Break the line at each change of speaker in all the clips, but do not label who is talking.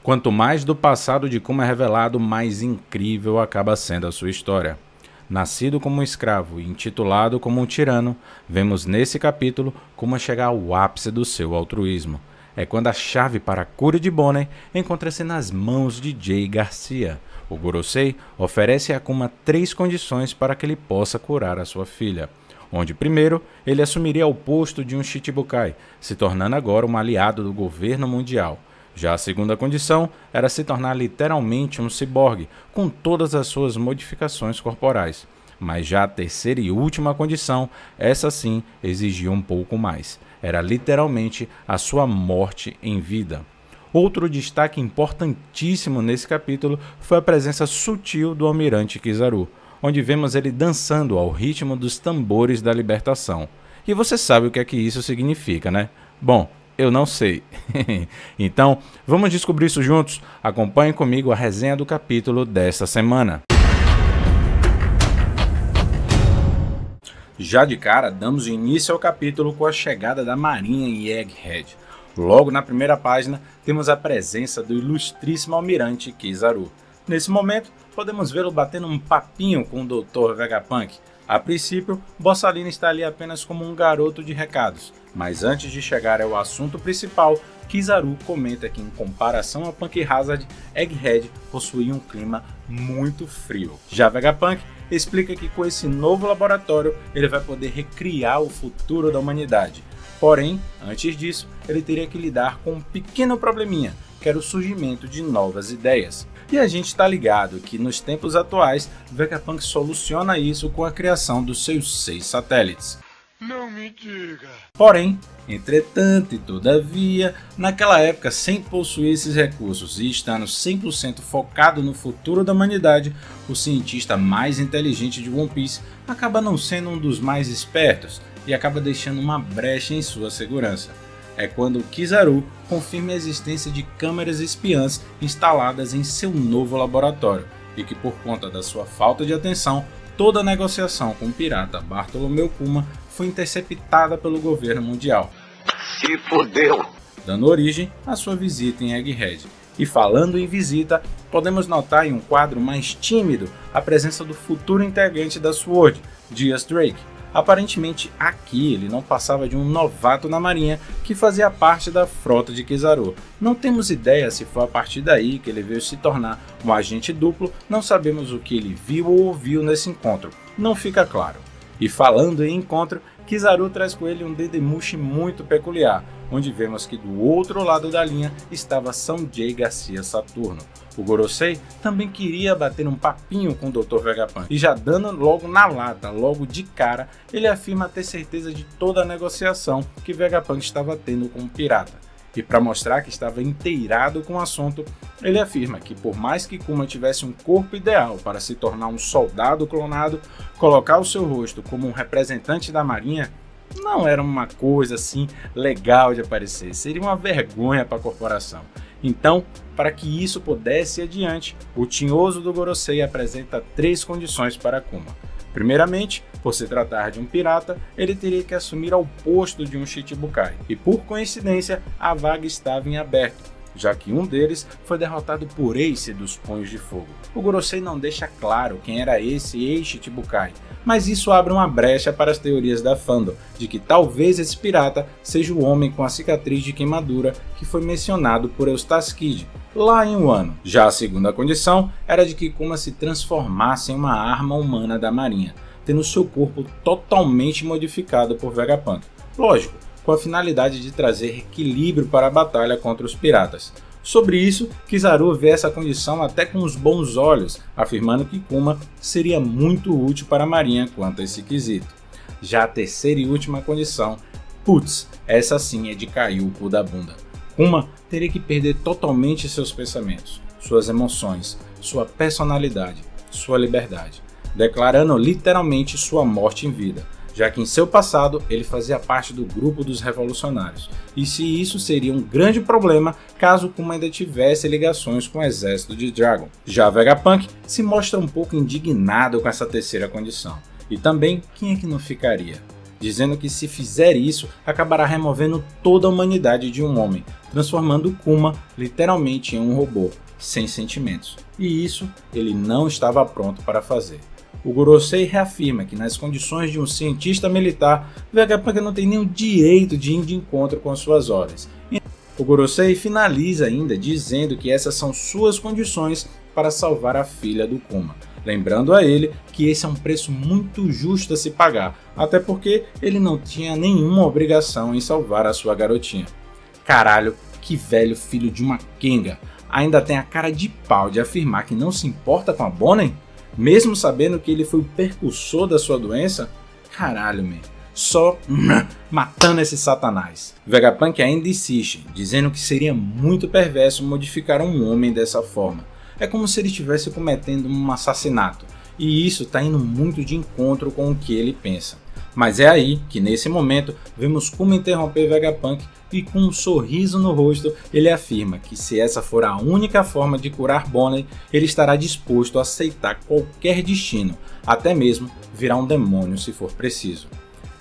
Quanto mais do passado de Kuma é revelado, mais incrível acaba sendo a sua história. Nascido como um escravo e intitulado como um tirano, vemos nesse capítulo Kuma chegar ao ápice do seu altruísmo. É quando a chave para a cura de Bonnie encontra-se nas mãos de Jay Garcia. O Gorosei oferece a Kuma 3 condições para que ele possa curar a sua filha, onde primeiro ele assumiria o posto de um Shichibukai, se tornando agora um aliado do governo mundial. Já a segunda condição era se tornar literalmente um ciborgue, com todas as suas modificações corporais. Mas já a terceira e última condição, essa sim exigia um pouco mais. Era literalmente a sua morte em vida. Outro destaque importantíssimo nesse capítulo foi a presença sutil do Almirante Kizaru, onde vemos ele dançando ao ritmo dos tambores da libertação. E você sabe o que é que isso significa, né? Bom, eu não sei. Então, vamos descobrir isso juntos? Acompanhe comigo a resenha do capítulo desta semana. Já de cara, damos início ao capítulo com a chegada da Marinha em Egghead. Logo na primeira página, temos a presença do ilustríssimo Almirante Kizaru. Nesse momento, podemos vê-lo batendo um papinho com o Dr. Vegapunk. A princípio, Borsalino está ali apenas como um garoto de recados, mas antes de chegar ao assunto principal, Kizaru comenta que em comparação a Punk Hazard, Egghead possuía um clima muito frio. Já Vegapunk explica que com esse novo laboratório ele vai poder recriar o futuro da humanidade. Porém, antes disso, ele teria que lidar com um pequeno probleminha, que era o surgimento de novas ideias. E a gente está ligado que nos tempos atuais, Vegapunk soluciona isso com a criação dos seus 6 satélites.
Não me diga.
Porém, entretanto e todavia, naquela época, sem possuir esses recursos e estando 100% focado no futuro da humanidade, o cientista mais inteligente de One Piece acaba não sendo um dos mais espertos e acaba deixando uma brecha em sua segurança. É quando Kizaru confirma a existência de câmeras espiãs instaladas em seu novo laboratório e que, por conta da sua falta de atenção, toda a negociação com o pirata Bartolomeu Kuma foi interceptada pelo governo mundial.
Se fodeu!
Dando origem à sua visita em Egghead. E falando em visita, podemos notar em um quadro mais tímido a presença do futuro integrante da SWORD, Dias Drake. Aparentemente aqui ele não passava de um novato na marinha que fazia parte da frota de Kizaru. Não temos ideia se foi a partir daí que ele veio se tornar um agente duplo, não sabemos o que ele viu ou ouviu nesse encontro, não fica claro. E falando em encontro, Kizaru traz com ele um Dendemushi muito peculiar, onde vemos que do outro lado da linha estava Sanjay Garcia Saturno. O Gorosei também queria bater um papinho com o Dr. Vegapunk, e já dando logo na lata, logo de cara, ele afirma ter certeza de toda a negociação que Vegapunk estava tendo com o pirata. E para mostrar que estava inteirado com o assunto, ele afirma que por mais que Kuma tivesse um corpo ideal para se tornar um soldado clonado, colocar o seu rosto como um representante da marinha não era uma coisa assim legal de aparecer, seria uma vergonha para a corporação. Então, para que isso pudesse ir adiante, o tinhoso do Gorosei apresenta 3 condições para Kuma. Primeiramente, por se tratar de um pirata, ele teria que assumir ao posto de um Shichibukai, e por coincidência, a vaga estava em aberto, já que um deles foi derrotado por Ace dos Punhos de Fogo. O Gorosei não deixa claro quem era esse ex-Shichibukai, mas isso abre uma brecha para as teorias da fandom, de que talvez esse pirata seja o homem com a cicatriz de queimadura que foi mencionado por Eustace Kid, lá em Wano. Já a segunda condição era de que Kuma se transformasse em uma arma humana da marinha, tendo seu corpo totalmente modificado por Vegapunk. Lógico, com a finalidade de trazer equilíbrio para a batalha contra os piratas. Sobre isso, Kizaru vê essa condição até com os bons olhos, afirmando que Kuma seria muito útil para a marinha quanto a esse quesito. Já a terceira e última condição, putz, essa sim é de cair o cu da bunda. Kuma teria que perder totalmente seus pensamentos, suas emoções, sua personalidade, sua liberdade, declarando literalmente sua morte em vida, já que em seu passado ele fazia parte do grupo dos revolucionários, e se isso seria um grande problema caso Kuma ainda tivesse ligações com o exército de Dragon. Já Vegapunk se mostra um pouco indignado com essa terceira condição, e também quem é que não ficaria? dizendo que se fizer isso, acabará removendo toda a humanidade de um homem, transformando Kuma literalmente em um robô, sem sentimentos. E isso ele não estava pronto para fazer. O Gorosei reafirma que nas condições de um cientista militar, Vegapunk não tem nenhum direito de ir de encontro com suas ordens. O Gorosei finaliza ainda dizendo que essas são suas condições para salvar a filha do Kuma, lembrando a ele que esse é um preço muito justo a se pagar, até porque ele não tinha nenhuma obrigação em salvar a sua garotinha. Caralho, que velho filho de uma Kenga, ainda tem a cara de pau de afirmar que não se importa com a Bonnie? Mesmo sabendo que ele foi o precursor da sua doença? Caralho, man. Só matando esse satanás. Vegapunk ainda insiste, dizendo que seria muito perverso modificar um homem dessa forma. É como se ele estivesse cometendo um assassinato, e isso está indo muito de encontro com o que ele pensa. Mas é aí que nesse momento vemos Kuma interromper Vegapunk e com um sorriso no rosto ele afirma que se essa for a única forma de curar Bonnie, ele estará disposto a aceitar qualquer destino, até mesmo virar um demônio se for preciso.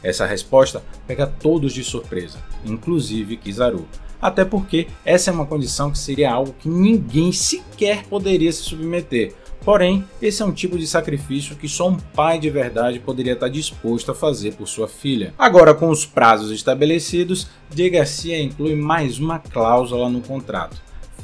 Essa resposta pega todos de surpresa, inclusive Kizaru, até porque essa é uma condição que seria algo que ninguém sequer poderia se submeter. Porém, esse é um tipo de sacrifício que só um pai de verdade poderia estar disposto a fazer por sua filha. Agora, com os prazos estabelecidos, Jay Garcia inclui mais uma cláusula no contrato: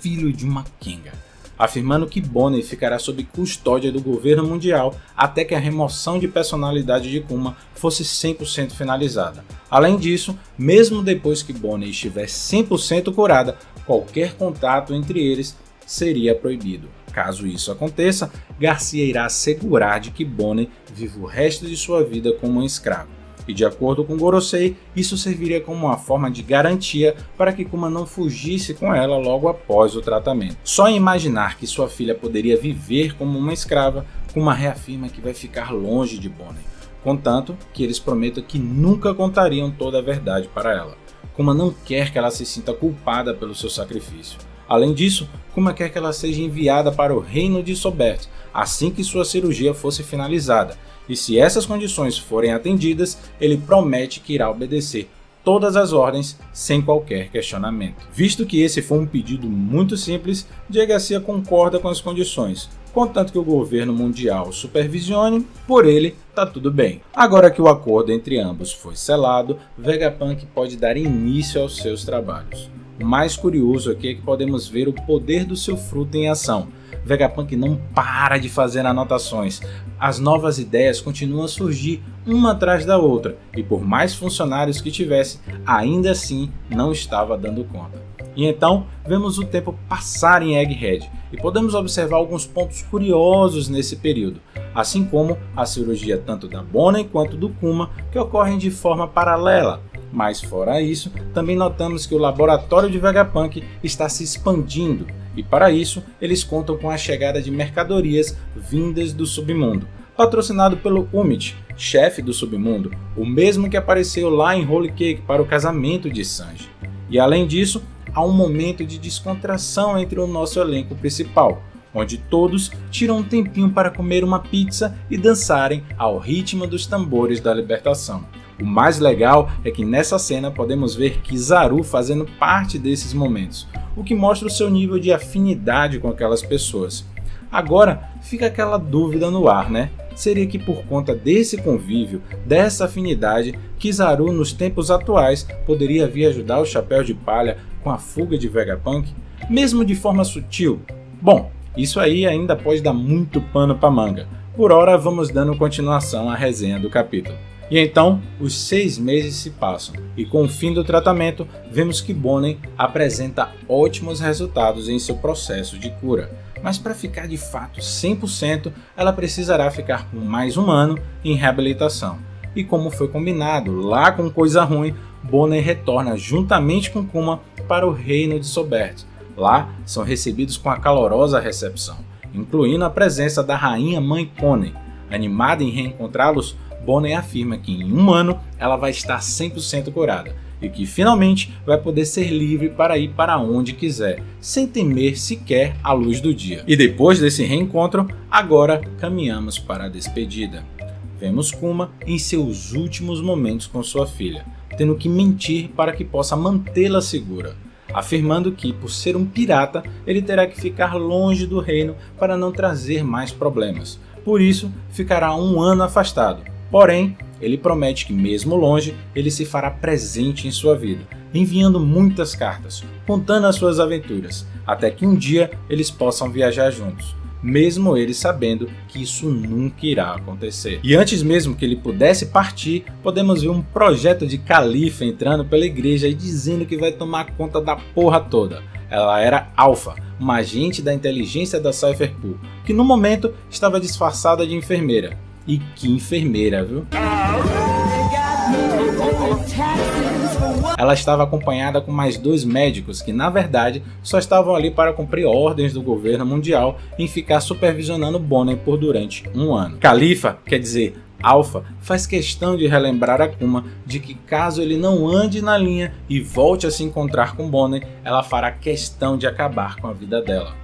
filho de uma Kenga, afirmando que Bonnie ficará sob custódia do governo mundial até que a remoção de personalidade de Kuma fosse 100% finalizada. Além disso, mesmo depois que Bonnie estiver 100% curada, qualquer contato entre eles seria proibido. Caso isso aconteça, Garcia irá assegurar de que Bonnie vive o resto de sua vida como um escravo. E de acordo com Gorosei, isso serviria como uma forma de garantia para que Kuma não fugisse com ela logo após o tratamento. Só em imaginar que sua filha poderia viver como uma escrava, Kuma reafirma que vai ficar longe de Bonnie, contanto que eles prometam que nunca contariam toda a verdade para ela. Kuma não quer que ela se sinta culpada pelo seu sacrifício. Além disso, Kuma quer que ela seja enviada para o reino de Sobert assim que sua cirurgia fosse finalizada, e se essas condições forem atendidas, ele promete que irá obedecer todas as ordens sem qualquer questionamento. Visto que esse foi um pedido muito simples, Jay Garcia concorda com as condições, contanto que o governo mundial supervisione, por ele tá tudo bem. Agora que o acordo entre ambos foi selado, Vegapunk pode dar início aos seus trabalhos. O mais curioso aqui é que podemos ver o poder do seu fruto em ação. Vegapunk não para de fazer anotações, as novas ideias continuam a surgir uma atrás da outra, e por mais funcionários que tivesse, ainda assim não estava dando conta. E então vemos o tempo passar em Egghead, e podemos observar alguns pontos curiosos nesse período, assim como a cirurgia tanto da Bonnie quanto do Kuma, que ocorrem de forma paralela. Mas fora isso, também notamos que o laboratório de Vegapunk está se expandindo, e para isso eles contam com a chegada de mercadorias vindas do submundo, patrocinado pelo Umit, chefe do submundo, o mesmo que apareceu lá em Holy Cake para o casamento de Sanji. E além disso, há um momento de descontração entre o nosso elenco principal, onde todos tiram um tempinho para comer uma pizza e dançarem ao ritmo dos tambores da libertação. O mais legal é que nessa cena podemos ver Kizaru fazendo parte desses momentos, o que mostra o seu nível de afinidade com aquelas pessoas. Agora fica aquela dúvida no ar, né? Seria que por conta desse convívio, dessa afinidade, Kizaru nos tempos atuais poderia vir ajudar o Chapéu de Palha com a fuga de Vegapunk, mesmo de forma sutil? Bom, isso aí ainda pode dar muito pano para manga. Por hora vamos dando continuação à resenha do capítulo. E então, os 6 meses se passam, e com o fim do tratamento, vemos que Bonnie apresenta ótimos resultados em seu processo de cura. Mas para ficar de fato 100%, ela precisará ficar por mais um ano em reabilitação. E como foi combinado lá com Coisa Ruim, Bonnie retorna juntamente com Kuma para o reino de Sobert. Lá, são recebidos com a calorosa recepção, incluindo a presença da rainha mãe Konen. Animada em reencontrá-los, Bonnie afirma que em um ano ela vai estar 100% curada e que finalmente vai poder ser livre para ir para onde quiser, sem temer sequer a luz do dia. E depois desse reencontro, agora caminhamos para a despedida. vemos Kuma em seus últimos momentos com sua filha, tendo que mentir para que possa mantê-la segura, afirmando que, por ser um pirata, ele terá que ficar longe do reino para não trazer mais problemas. Por isso, ficará um ano afastado. Porém, ele promete que, mesmo longe, ele se fará presente em sua vida, enviando muitas cartas, contando as suas aventuras, até que um dia eles possam viajar juntos, mesmo ele sabendo que isso nunca irá acontecer. E antes mesmo que ele pudesse partir, podemos ver um projeto de Califa entrando pela igreja e dizendo que vai tomar conta da porra toda. Ela era Alpha, uma agente da inteligência da Cypher Pool, que no momento estava disfarçada de enfermeira. E que enfermeira, viu? Ela estava acompanhada com mais 2 médicos que, na verdade, só estavam ali para cumprir ordens do governo mundial em ficar supervisionando Bonnie por durante um ano. Califa, quer dizer, Alpha, faz questão de relembrar a Kuma de que caso ele não ande na linha e volte a se encontrar com Bonnie, ela fará questão de acabar com a vida dela.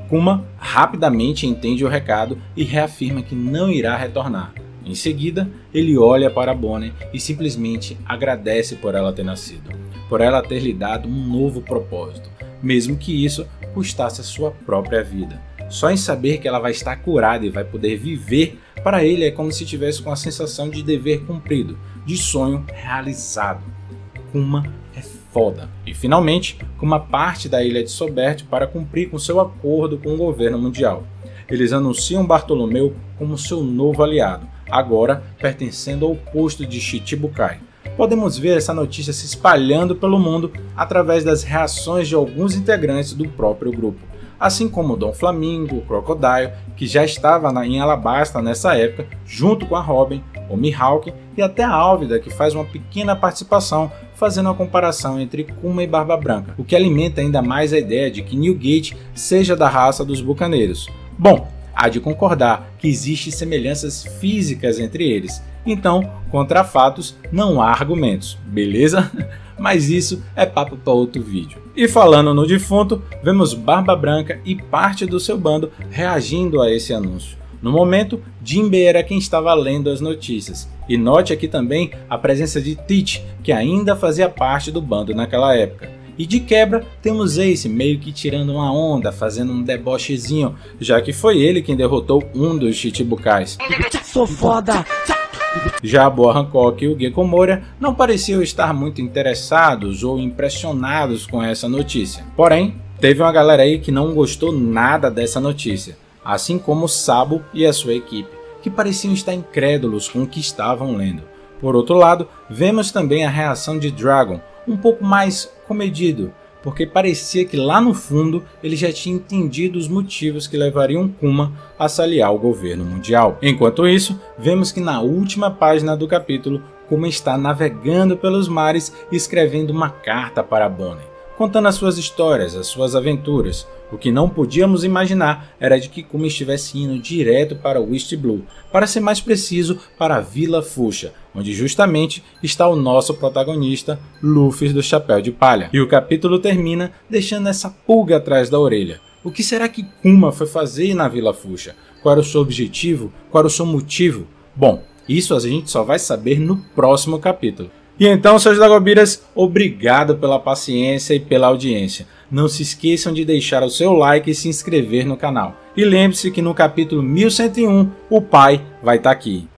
Kuma rapidamente entende o recado e reafirma que não irá retornar. Em seguida, ele olha para Bonnie e simplesmente agradece por ela ter nascido, por ela ter lhe dado um novo propósito, mesmo que isso custasse a sua própria vida. Só em saber que ela vai estar curada e vai poder viver, para ele é como se tivesse com a sensação de dever cumprido, de sonho realizado. Kuma é foda. E finalmente, Kuma parte da ilha de Sobert para cumprir com seu acordo com o governo mundial. Eles anunciam Bartolomeu como seu novo aliado, agora pertencendo ao posto de Shichibukai. Podemos ver essa notícia se espalhando pelo mundo através das reações de alguns integrantes do próprio grupo, assim como Dom Flamingo, o Crocodile, que já estava em Alabasta nessa época, junto com a Robin, o Mihawk e até a Álvida, que faz uma pequena participação fazendo uma comparação entre Kuma e Barba Branca, o que alimenta ainda mais a ideia de que Newgate seja da raça dos bucaneiros. Bom, há de concordar que existem semelhanças físicas entre eles, então, contra fatos, não há argumentos, beleza? Mas isso é papo para outro vídeo. E falando no defunto, vemos Barba Branca e parte do seu bando reagindo a esse anúncio. No momento, Jinbe era quem estava lendo as notícias. E note aqui também a presença de Teach, que ainda fazia parte do bando naquela época. E de quebra, temos Ace meio que tirando uma onda, fazendo um debochezinho, já que foi ele quem derrotou um dos Chichibukais.
Sou foda!
Já Boa Hancock e o Gekko Moria não pareciam estar muito interessados ou impressionados com essa notícia. Porém, teve uma galera aí que não gostou nada dessa notícia, assim como Sabo e a sua equipe, que pareciam estar incrédulos com o que estavam lendo. Por outro lado, vemos também a reação de Dragon, um pouco mais comedido, porque parecia que lá no fundo ele já tinha entendido os motivos que levariam Kuma a se aliar ao governo mundial. Enquanto isso, vemos que na última página do capítulo, Kuma está navegando pelos mares e escrevendo uma carta para Bonnie, contando as suas histórias, as suas aventuras. O que não podíamos imaginar era de que Kuma estivesse indo direto para West Blue, para ser mais preciso, para a Vila Fuchsia, onde justamente está o nosso protagonista, Luffy do Chapéu de Palha. E o capítulo termina deixando essa pulga atrás da orelha. O que será que Kuma foi fazer na Vila Fuchsia? Qual era o seu objetivo? Qual era o seu motivo? Bom, isso a gente só vai saber no próximo capítulo. E então, seus Dagobiras, obrigado pela paciência e pela audiência. Não se esqueçam de deixar o seu like e se inscrever no canal. E lembre-se que no capítulo 1101 o pai vai estar aqui.